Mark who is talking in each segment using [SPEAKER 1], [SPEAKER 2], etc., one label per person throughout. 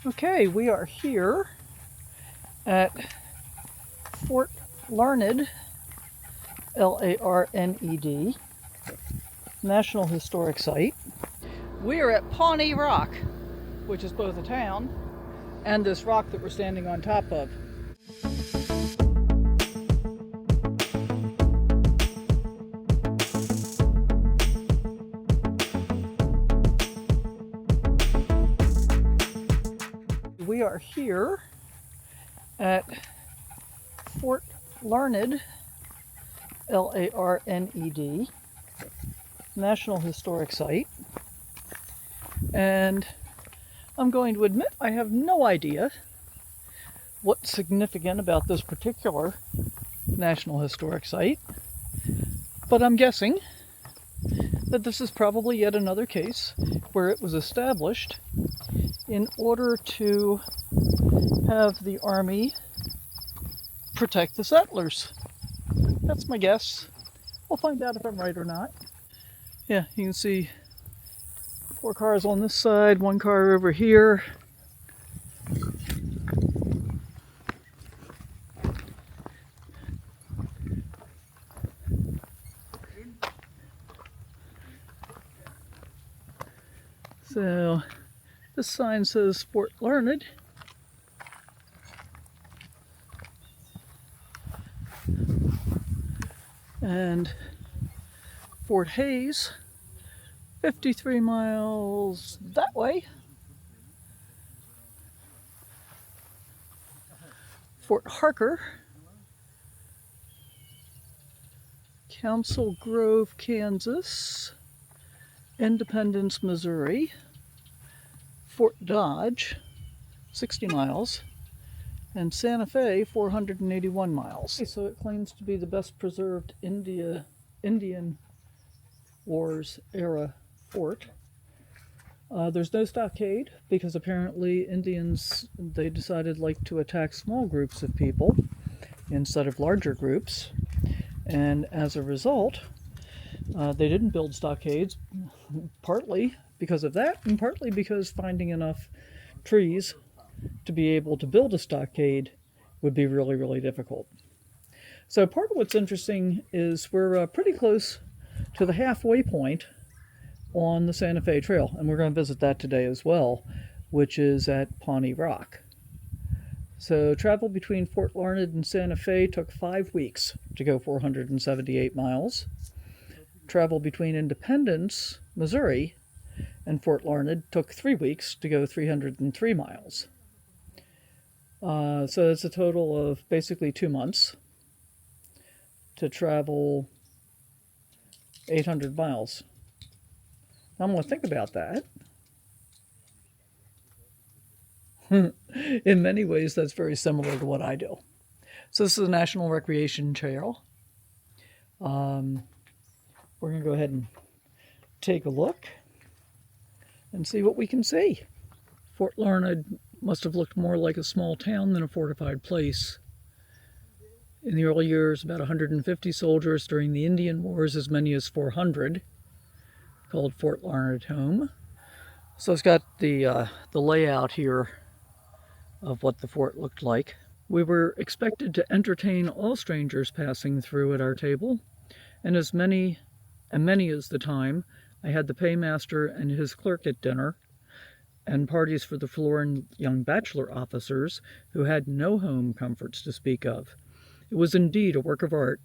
[SPEAKER 1] Okay, we are here at Fort Larned, L-A-R-N-E-D, National Historic Site. We are at Pawnee Rock, which is both a town and this rock that we're standing on top of. We are here at Fort Larned, L-A-R-N-E-D, National Historic Site. And I'm going to admit I have no idea what's significant about this particular National Historic Site, but I'm guessing that this is probably yet another case where it was established in order to have the Army protect the settlers. That's my guess. We'll find out if I'm right or not. Yeah, you can see 4 cars on this side, 1 car over here. So this sign says Fort Larned. And Fort Hayes, 53 miles that way. Fort Harker, Council Grove, Kansas, Independence, Missouri, Fort Dodge, 60 miles, and Santa Fe, 481 miles. So it claims to be the best preserved Indian Wars era fort. There's no stockade because apparently Indians, they decided to attack small groups of people instead of larger groups. And as a result, they didn't build stockades, partly because of that, and partly because finding enough trees to be able to build a stockade would be really, really difficult. So part of what's interesting is we're pretty close to the halfway point on the Santa Fe Trail, and we're going to visit that today as well, which is at Pawnee Rock. So travel between Fort Larned and Santa Fe took 5 weeks to go 478 miles. Travel between Independence, Missouri, and Fort Larned took 3 weeks to go 303 miles. So it's a total of basically 2 months to travel 800 miles. Now I'm going to think about that. In many ways, that's very similar to what I do. So this is a National Recreation Trail. We're going to go ahead and take a look and see what we can see. Fort Larned must have looked more like a small town than a fortified place. In the early years, about 150 soldiers. During the Indian Wars, as many as 400, called Fort Larned home. So it's got the layout here of what the fort looked like. We were expected to entertain all strangers passing through at our table, and many as the time, I had the paymaster and his clerk at dinner, and parties for the forlorn young bachelor officers who had no home comforts to speak of. It was indeed a work of art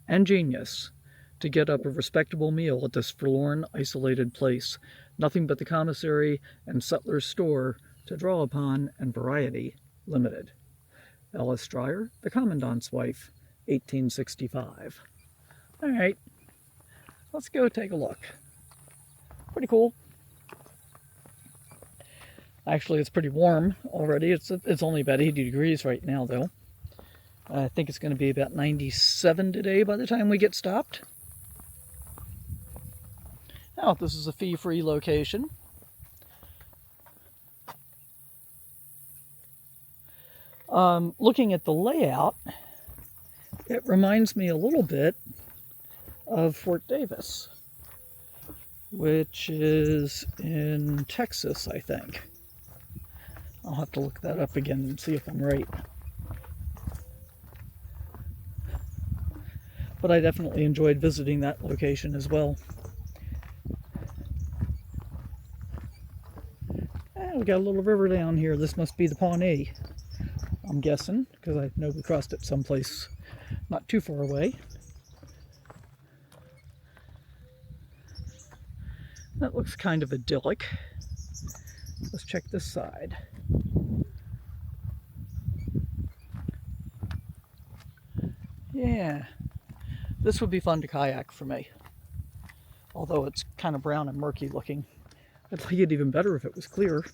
[SPEAKER 1] and genius to get up a respectable meal at this forlorn, isolated place. Nothing but the commissary and sutler's store to draw upon, and variety limited. Ellis Stryer, The Commandant's Wife, 1865. All right, let's go take a look. Pretty cool. Actually, it's pretty warm already. It's only about 80 degrees right now, though. I think it's going to be about 97 today by the time we get stopped. Now, this is a fee-free location. Looking at the layout, it reminds me a little bit of Fort Davis, which is in Texas, I think. I'll have to look that up again and see if I'm right. But I definitely enjoyed visiting that location as well. We got a little river down here. This must be the Pawnee, I'm guessing, because I know we crossed it someplace not too far away. That looks kind of idyllic. Let's check this side. Yeah, this would be fun to kayak for me. Although it's kind of brown and murky looking. I'd like it even better if it was clear.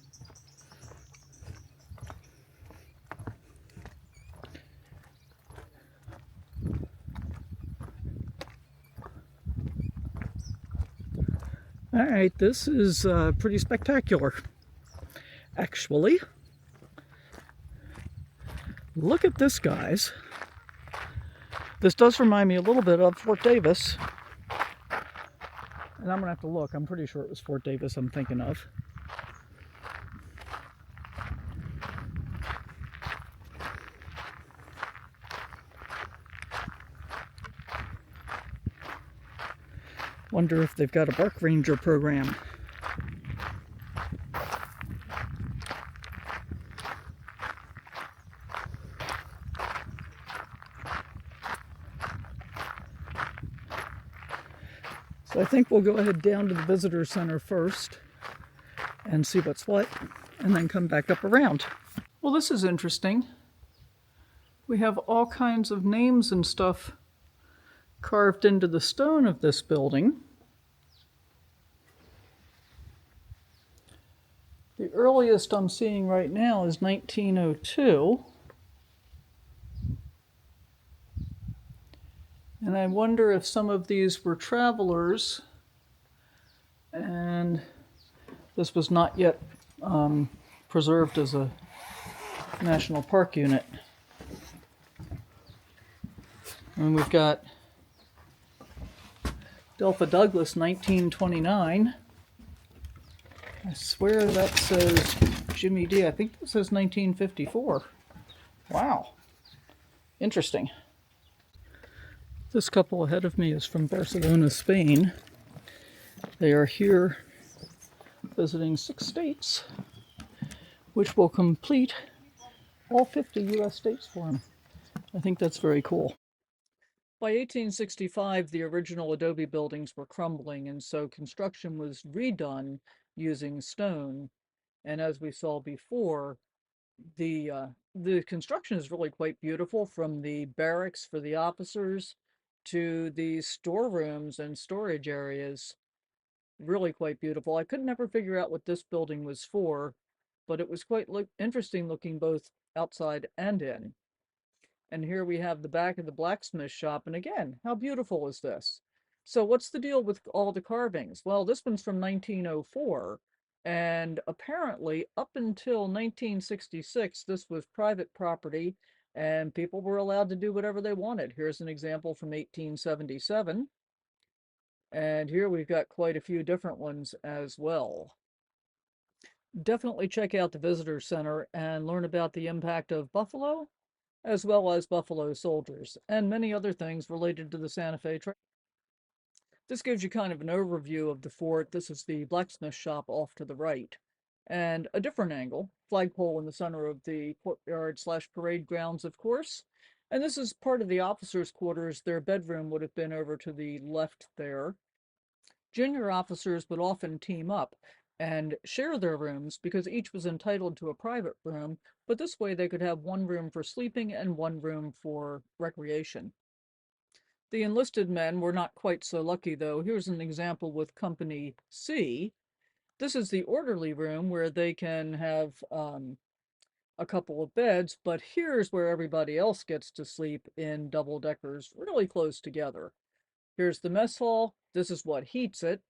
[SPEAKER 1] All right, this is pretty spectacular, actually. Look at this, guys. This does remind me a little bit of Fort Davis. And I'm gonna have to look. I'm pretty sure it was Fort Davis I'm thinking of. Wonder if they've got a park ranger program. So I think we'll go ahead down to the visitor center first and see what's what, and then come back up around. Well, this is interesting. We have all kinds of names and stuff carved into the stone of this building. The earliest I'm seeing right now is 1902. And I wonder if some of these were travelers and this was not yet preserved as a national park unit. And we've got Delphi Douglas, 1929. I swear that says Jimmy D. I think that says 1954. Wow. Interesting. This couple ahead of me is from Barcelona, Spain. They are here visiting 6 states, which will complete all 50 U.S. states for them. I think that's very cool. By 1865, the original adobe buildings were crumbling, and so construction was redone using stone. And as we saw before, the construction is really quite beautiful, from the barracks for the officers to the storerooms and storage areas. Really quite beautiful. I could never figure out what this building was for, but it was quite interesting looking both outside and in. And here we have the back of the blacksmith shop. And again, how beautiful is this? So what's the deal with all the carvings? Well, this one's from 1904. And apparently, up until 1966, this was private property and people were allowed to do whatever they wanted. Here's an example from 1877. And here we've got quite a few different ones as well. Definitely check out the visitor center and learn about the impact of buffalo, as well as buffalo soldiers, and many other things related to the Santa Fe Trail. This gives you kind of an overview of the fort. This is the blacksmith shop off to the right. And a different angle, flagpole in the center of the courtyard slash parade grounds, of course. And this is part of the officers' quarters. Their bedroom would have been over to the left there. Junior officers would often team up and share their rooms because each was entitled to a private room, but this way they could have one room for sleeping and one room for recreation. The enlisted men were not quite so lucky, though. Here's an example with Company C. This is the orderly room where they can have a couple of beds, but here's where everybody else gets to sleep in double deckers really close together. Here's the mess hall. This is what heats it.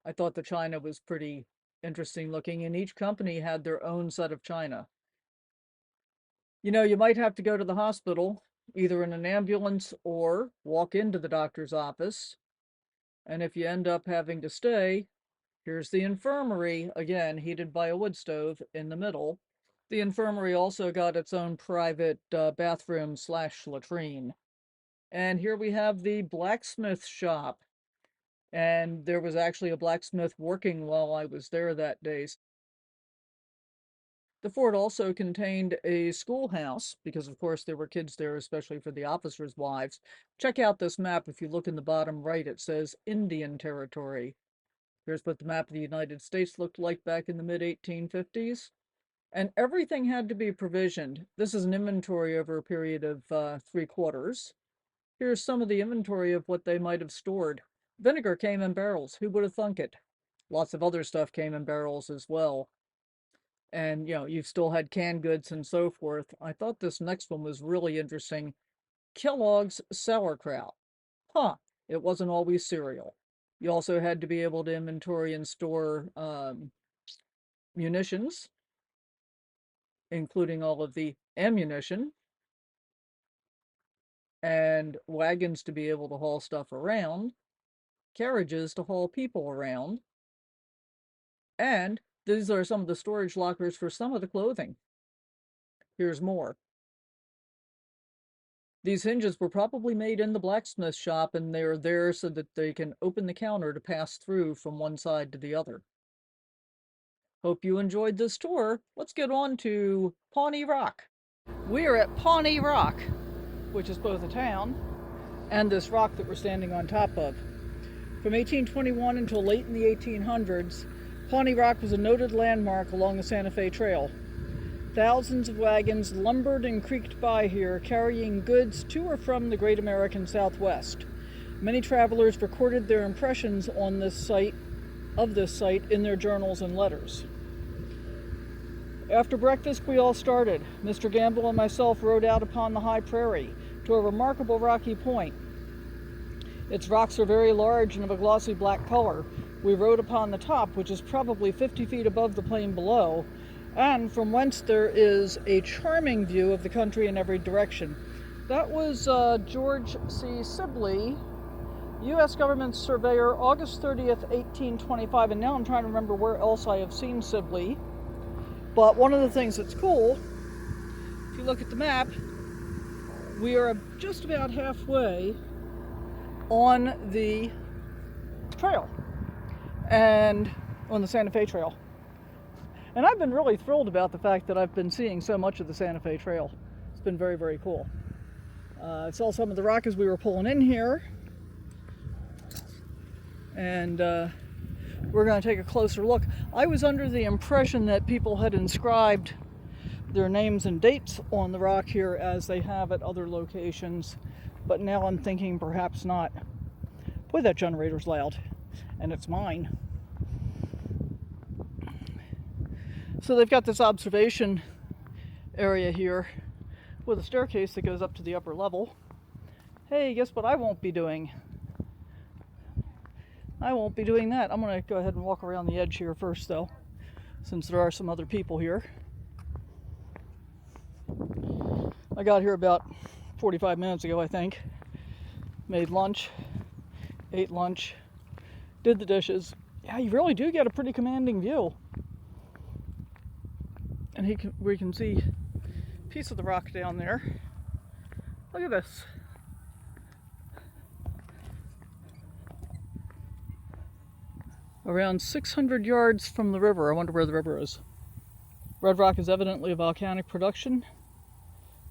[SPEAKER 1] I thought the china was pretty interesting looking, and each company had their own set of china. You know, you might have to go to the hospital, either in an ambulance or walk into the doctor's office. And if you end up having to stay, Here's the infirmary, again, heated by a wood stove in the middle. The infirmary also got its own private bathroom slash latrine. And here we have the blacksmith shop. And there was actually a blacksmith working while I was there that day. The fort also contained a schoolhouse because, of course, there were kids there, especially for the officers' wives. Check out this map. If you look in the bottom right, it says Indian Territory. Here's what the map of the United States looked like back in the mid-1850s. And everything had to be provisioned. This is an inventory over a period of 3 quarters. Here's some of the inventory of what they might have stored. Vinegar came in barrels. Who would have thunk it? Lots of other stuff came in barrels as well. And, you've still had canned goods and so forth. I thought this next one was really interesting. Kellogg's sauerkraut. Huh, it wasn't always cereal. You also had to be able to inventory and store munitions, including all of the ammunition, and wagons to be able to haul stuff around, carriages to haul people around, and these are some of the storage lockers for some of the clothing. Here's more. These hinges were probably made in the blacksmith shop, and they're there so that they can open the counter to pass through from one side to the other. Hope you enjoyed this tour. Let's get on to Pawnee Rock. We are at Pawnee Rock, which is both a town and this rock that we're standing on top of. From 1821 until late in the 1800s, Pawnee Rock was a noted landmark along the Santa Fe Trail. Thousands of wagons lumbered and creaked by here, carrying goods to or from the great American Southwest. Many travelers recorded their impressions on this site, in their journals and letters. After breakfast, we all started. Mr. Gamble and myself rode out upon the high prairie to a remarkable rocky point. Its rocks are very large and of a glossy black color. We rode upon the top, which is probably 50 feet above the plain below, and from whence there is a charming view of the country in every direction. That was George C. Sibley, U.S. government surveyor, August 30th, 1825, and now I'm trying to remember where else I have seen Sibley. But one of the things that's cool, if you look at the map, we are just about halfway on the trail, and on the Santa Fe Trail. And I've been really thrilled about the fact that I've been seeing so much of the Santa Fe Trail. It's been very, very cool. I saw some of the rock as we were pulling in here, and we're going to take a closer look. I was under the impression that people had inscribed their names and dates on the rock here as they have at other locations, but now I'm thinking perhaps not. Boy, that generator's loud, and it's mine. So they've got this observation area here with a staircase that goes up to the upper level. Hey, guess what I won't be doing? I won't be doing that. I'm going to go ahead and walk around the edge here first, though, since there are some other people here. I got here about 45 minutes ago, I think. Made lunch, ate lunch, did the dishes. Yeah, you really do get a pretty commanding view. And we can see a piece of the rock down there. Look at this. Around 600 yards from the river. I wonder where the river is. Red rock is evidently a volcanic production.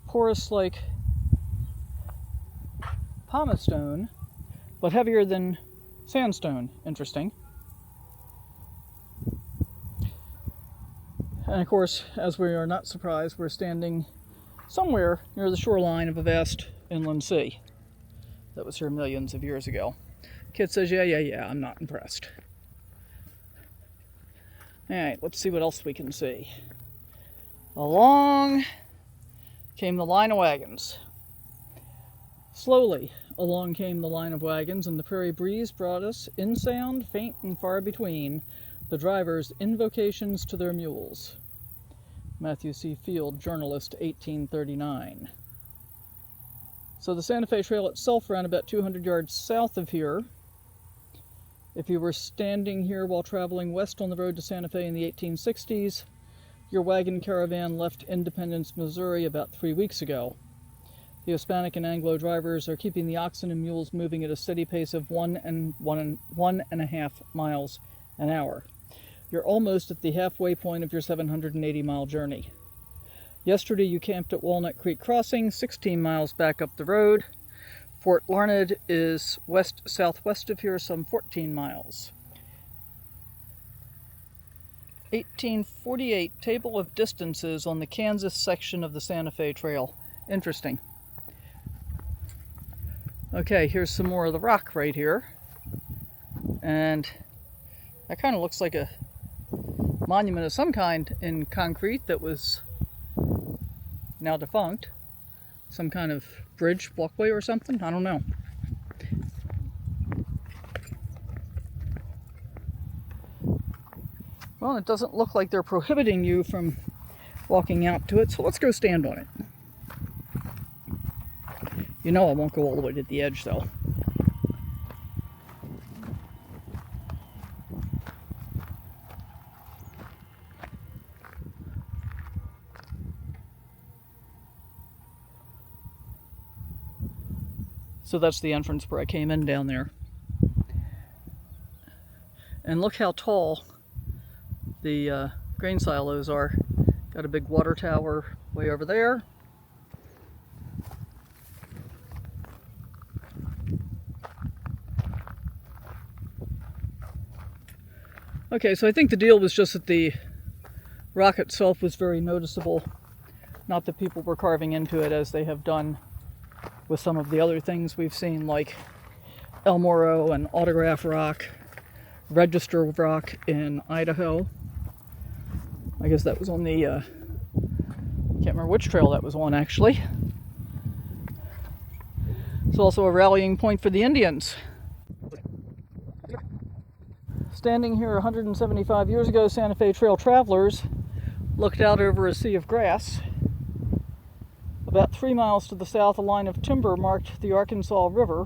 [SPEAKER 1] Porous like pumice stone, but heavier than sandstone. Interesting. And of course, as we are not surprised, we're standing somewhere near the shoreline of a vast inland sea that was here millions of years ago. Kid says, yeah, I'm not impressed. Alright, let's see what else we can see. Along came the line of wagons. Slowly along came the line of wagons, and the prairie breeze brought us, in sound, faint and far between, the drivers' invocations to their mules. Matthew C. Field, journalist, 1839. So the Santa Fe Trail itself ran about 200 yards south of here. If you were standing here while traveling west on the road to Santa Fe in the 1860s, your wagon caravan left Independence, Missouri about 3 weeks ago. The Hispanic and Anglo drivers are keeping the oxen and mules moving at a steady pace of 1.5 miles an hour. You're almost at the halfway point of your 780-mile journey. Yesterday you camped at Walnut Creek Crossing, 16 miles back up the road. Fort Larned is west-southwest of here, some 14 miles. 1848, table of distances on the Kansas section of the Santa Fe Trail. Interesting. Okay, here's some more of the rock right here. And that kind of looks like a monument of some kind in concrete that was now defunct. Some kind of bridge, walkway or something, I don't know. Well, it doesn't look like they're prohibiting you from walking out to it, so let's go stand on it. You know I won't go all the way to the edge though. So that's the entrance where I came in down there. And look how tall the grain silos are. Got a big water tower way over there. Okay, so I think the deal was just that the rock itself was very noticeable. Not that people were carving into it as they have done with some of the other things we've seen, like El Morro and Autograph Rock, Register Rock in Idaho. I guess that was on the, can't remember which trail that was on actually. It's also a rallying point for the Indians. Standing here 175 years ago, Santa Fe Trail travelers looked out over a sea of grass. About 3 miles to the south, a line of timber marked the Arkansas River,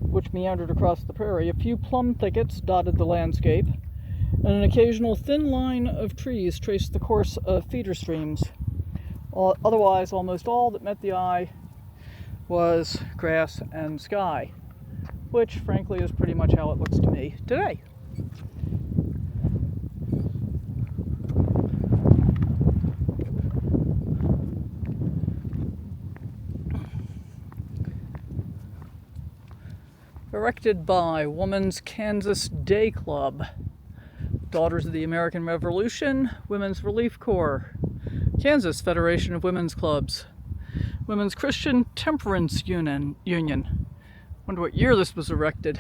[SPEAKER 1] which meandered across the prairie. A few plum thickets dotted the landscape, and an occasional thin line of trees traced the course of feeder streams. Otherwise, almost all that met the eye was grass and sky, which, frankly, is pretty much how it looks to me today. Erected by Women's Kansas Day Club, Daughters of the American Revolution, Women's Relief Corps, Kansas Federation of Women's Clubs, Women's Christian Temperance Union. Wonder what year this was erected,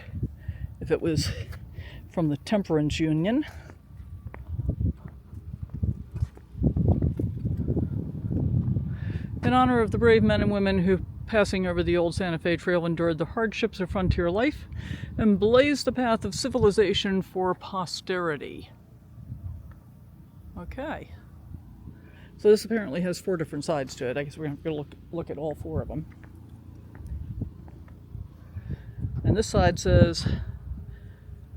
[SPEAKER 1] if it was from the Temperance Union. In honor of the brave men and women who, passing over the old Santa Fe Trail, endured the hardships of frontier life and blazed the path of civilization for posterity. Okay. So this apparently has 4 different sides to it. I guess we're going to look at all 4 of them. And this side says,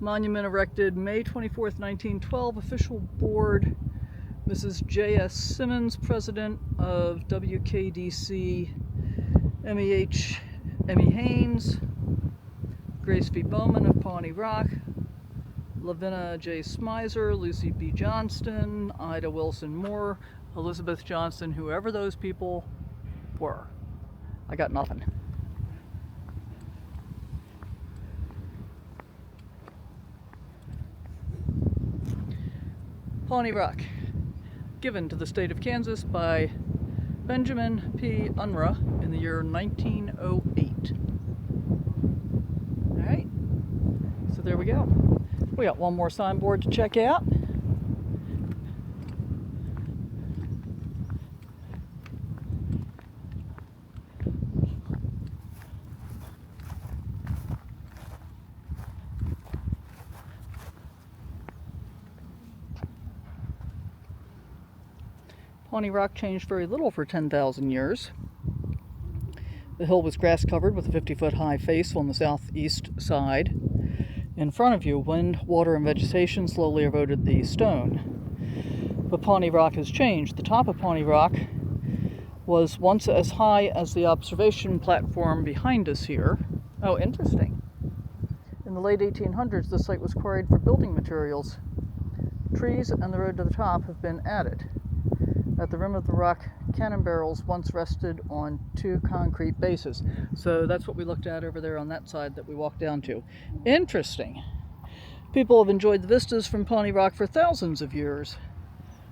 [SPEAKER 1] monument erected May 24th, 1912, official board, Mrs. J.S. Simmons, president of WKDC, MEH, Emmy Haynes, Grace V. Bowman of Pawnee Rock, Lavinia J. Smizer, Lucy B. Johnston, Ida Wilson Moore, Elizabeth Johnston, whoever those people were. I got nothing. Pawnee Rock, given to the state of Kansas by Benjamin P. Unruh in the year 1908. All right, so there we go. We got one more signboard to check out. Pawnee Rock changed very little for 10,000 years. The hill was grass covered with a 50-foot high face on the southeast side. In front of you, wind, water, and vegetation slowly eroded the stone. But Pawnee Rock has changed. The top of Pawnee Rock was once as high as the observation platform behind us here. Oh, interesting. In the late 1800s, the site was quarried for building materials. Trees and the road to the top have been added. At the rim of the rock, cannon barrels once rested on two concrete bases. So that's what we looked at over there on that side that we walked down to. Interesting. People have enjoyed the vistas from Pawnee Rock for thousands of years.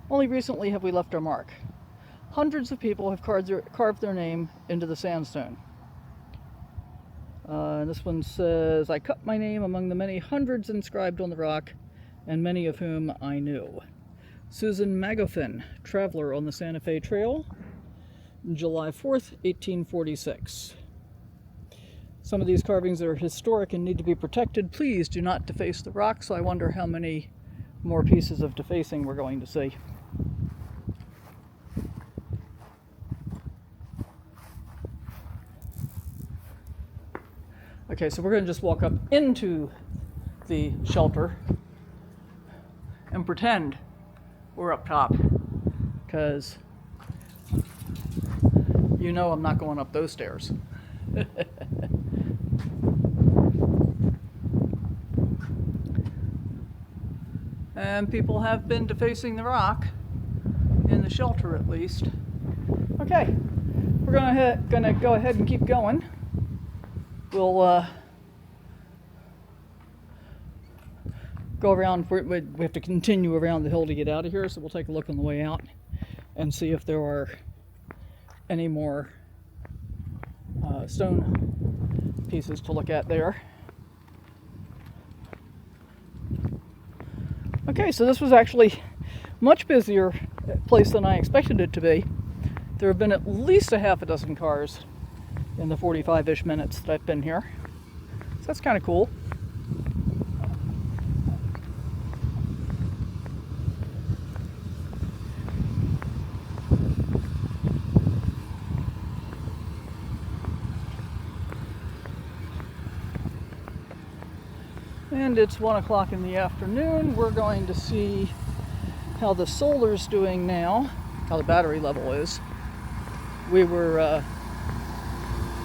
[SPEAKER 1] Only recently have we left our mark. Hundreds of people have carved their name into the sandstone. This one says, "I cut my name among the many hundreds inscribed on the rock, and many of whom I knew." Susan Magofin, traveler on the Santa Fe Trail, July 4th, 1846. Some of these carvings are historic and need to be protected. Please do not deface the rock, so I wonder how many more pieces of defacing we're going to see. Okay, so we're going to just walk up into the shelter and pretend we're up top, because you know I'm not going up those stairs. And people have been defacing the rock, in the shelter at least. Okay, we're gonna go ahead and keep going. We'll go around. We have to continue around the hill to get out of here, so we'll take a look on the way out and see if there are any more stone pieces to look at there. Okay, so this was actually much busier place than I expected it to be. There have been at least a half a dozen cars in the 45-ish minutes that I've been here. So that's kind of cool. And it's 1 o'clock in the afternoon. We're going to see how the solar's doing now, how the battery level is. We were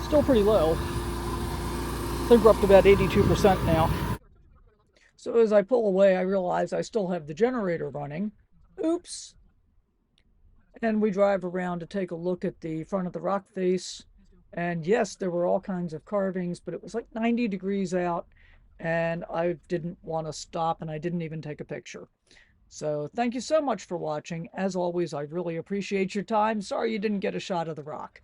[SPEAKER 1] still pretty low. I think we're up to about 82% now. So as I pull away, I realize I still have the generator running. Oops. And we drive around to take a look at the front of the rock face. And yes, there were all kinds of carvings, but it was like 90 degrees out, and I didn't want to stop, and I didn't even take a picture. So thank you so much for watching. As always, I really appreciate your time. Sorry you didn't get a shot of the rock.